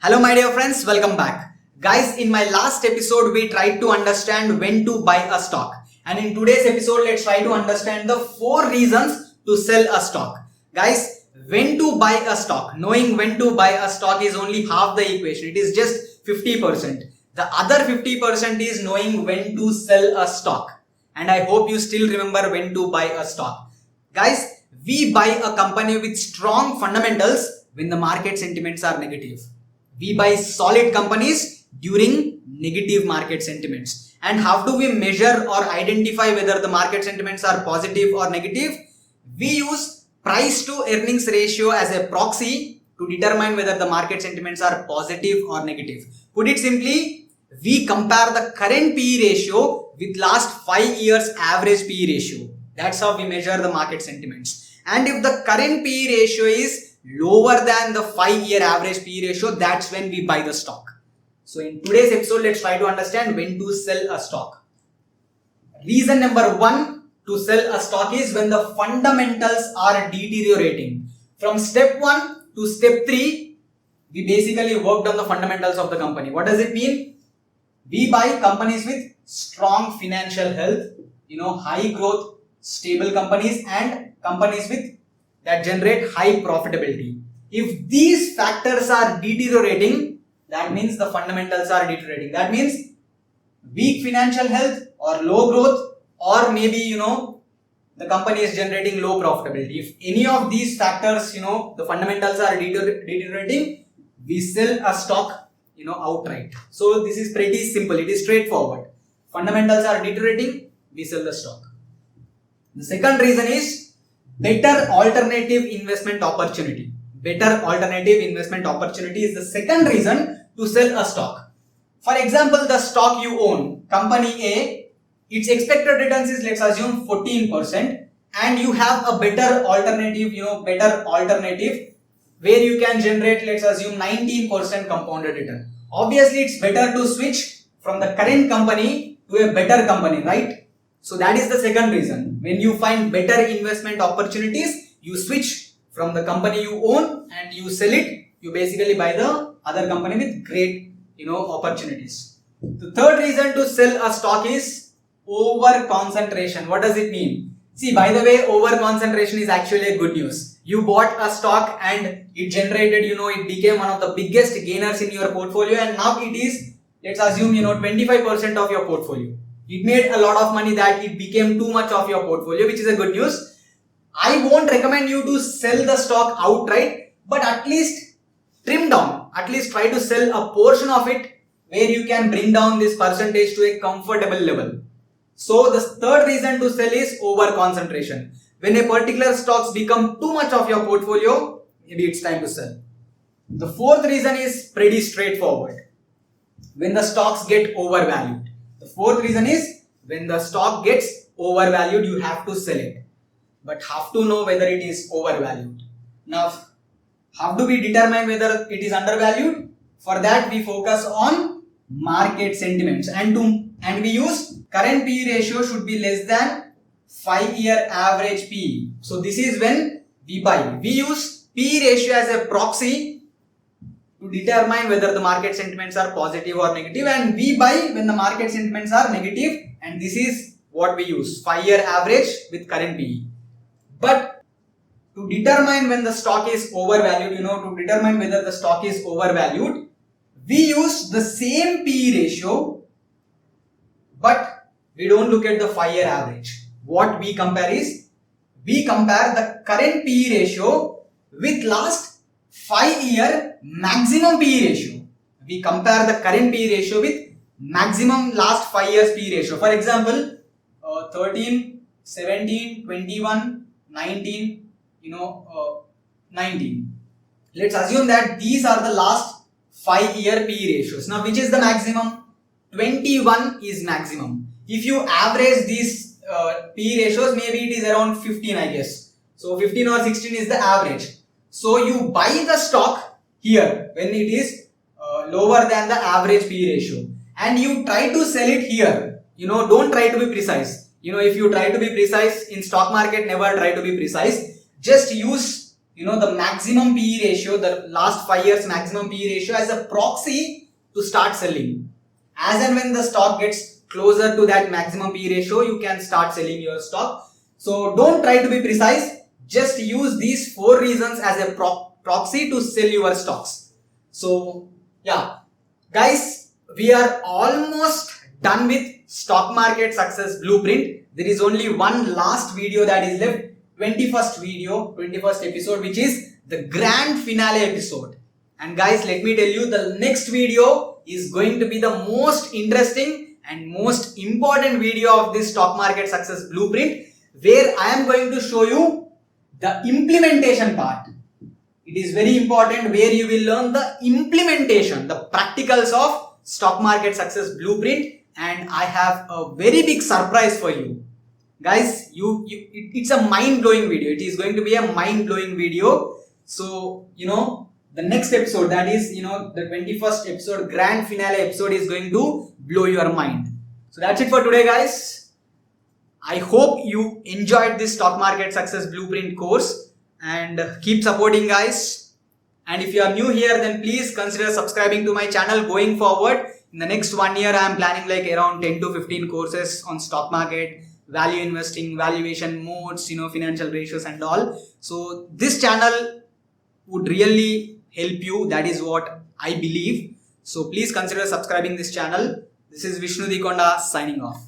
Hello my dear friends, welcome back. Guys, in my last episode we tried to understand when to buy a stock. And in today's episode let's try to understand the 4 reasons to sell a stock. Guys, when to buy a stock, knowing when to buy a stock is only half the equation. It is just 50%. The other 50% is knowing when to sell a stock. And I hope you still remember when to buy a stock. Guys, we buy a company with strong fundamentals when the market sentiments are negative. We buy solid companies during negative market sentiments. And how do we measure or identify whether the market sentiments are positive or negative? We use price to earnings ratio as a proxy to determine whether the market sentiments are positive or negative. Put it simply, we compare the current PE ratio with last 5 years average PE ratio. That's how we measure the market sentiments. And if the current PE ratio is lower than the 5-year average PE ratio, that's when we buy the stock. So in today's episode, let's try to understand when to sell a stock. Reason number 1 to sell a stock is when the fundamentals are deteriorating. From step 1 to step 3, we basically worked on the fundamentals of the company. What does it mean? We buy companies with strong financial health, high growth, stable companies and companies with that generate high profitability. If these factors are deteriorating, that means the fundamentals are deteriorating. That means weak financial health or low growth, or maybe the company is generating low profitability. If any of these factors, the fundamentals are deteriorating, we sell a stock outright. So this is pretty simple. It is straightforward. Fundamentals are deteriorating, we sell the stock. The second reason is better alternative investment opportunity. Better alternative investment opportunity is the second reason to sell a stock. For example, the stock you own, company A, its expected returns is, let's assume, 14%, and you have a better alternative, where you can generate, let's assume, 19% compounded return. Obviously, it's better to switch from the current company to a better company, right? So that is the second reason. When you find better investment opportunities, you switch from the company you own and you sell it. You basically buy the other company with great, opportunities. The third reason to sell a stock is over concentration. What does it mean? See, by the way, over concentration is actually a good news. You bought a stock and it generated, it became one of the biggest gainers in your portfolio, and now it is, let's assume, 25% of your portfolio. It made a lot of money that it became too much of your portfolio, which is a good news. I won't recommend you to sell the stock outright, but at least trim down. At least try to sell a portion of it where you can bring down this percentage to a comfortable level. So the third reason to sell is over concentration. When a particular stocks become too much of your portfolio, maybe it's time to sell. The fourth reason is pretty straightforward. When the stocks get overvalued. The fourth reason is when the stock gets overvalued, you have to sell it. But have to know whether it is overvalued. Now, how do we determine whether it is undervalued? For that, we focus on market sentiments and we use current PE ratio should be less than 5-year average PE. So this is when we buy. We use PE ratio as a proxy to determine whether the market sentiments are positive or negative, and we buy when the market sentiments are negative, and this is what we use, 5-year average with current PE. But to determine when the stock is overvalued, to determine whether the stock is overvalued, we use the same PE ratio, but we don't look at the 5-year average. What we compare is, we compare the current PE ratio with last 5-year maximum PE ratio. We compare the current PE ratio with maximum last 5 years PE ratio. For example, 13, 17, 21, 19, 19. Let's assume that these are the last 5-year PE ratios. Now, which is the maximum? 21 is maximum. If you average these PE ratios, maybe it is around 15, I guess. So 15 or 16 is the average. So you buy the stock here when it is lower than the average PE ratio, and you try to sell it here. Don't try to be precise. If you try to be precise in stock market, never try to be precise. Just use the maximum PE ratio, the last 5 years maximum PE ratio as a proxy to start selling. As and when the stock gets closer to that maximum PE ratio, you can start selling your stock. So don't try to be precise. Just use these 4 reasons as a proxy to sell your stocks. So yeah, guys, we are almost done with stock market success blueprint. There is only one last video that is left, 21st episode, which is the grand finale episode. And guys, let me tell you, the next video is going to be the most interesting and most important video of this stock market success blueprint, where I am going to show you the implementation part. It is very important, where you will learn the implementation, the practicals of stock market success blueprint. And I have a very big surprise for you. Guys, it's a mind-blowing video. It is going to be a mind-blowing video. So, the next episode, that is, the 21st episode, grand finale episode, is going to blow your mind. So that's it for today, guys. I hope you enjoyed this stock market success blueprint course, and keep supporting, guys. And if you are new here, then please consider subscribing to my channel going forward. In the next 1 year, I am planning like around 10 to 15 courses on stock market, value investing, valuation modes, financial ratios and all. So this channel would really help you. That is what I believe. So please consider subscribing this channel. This is Vishnu Dikonda signing off.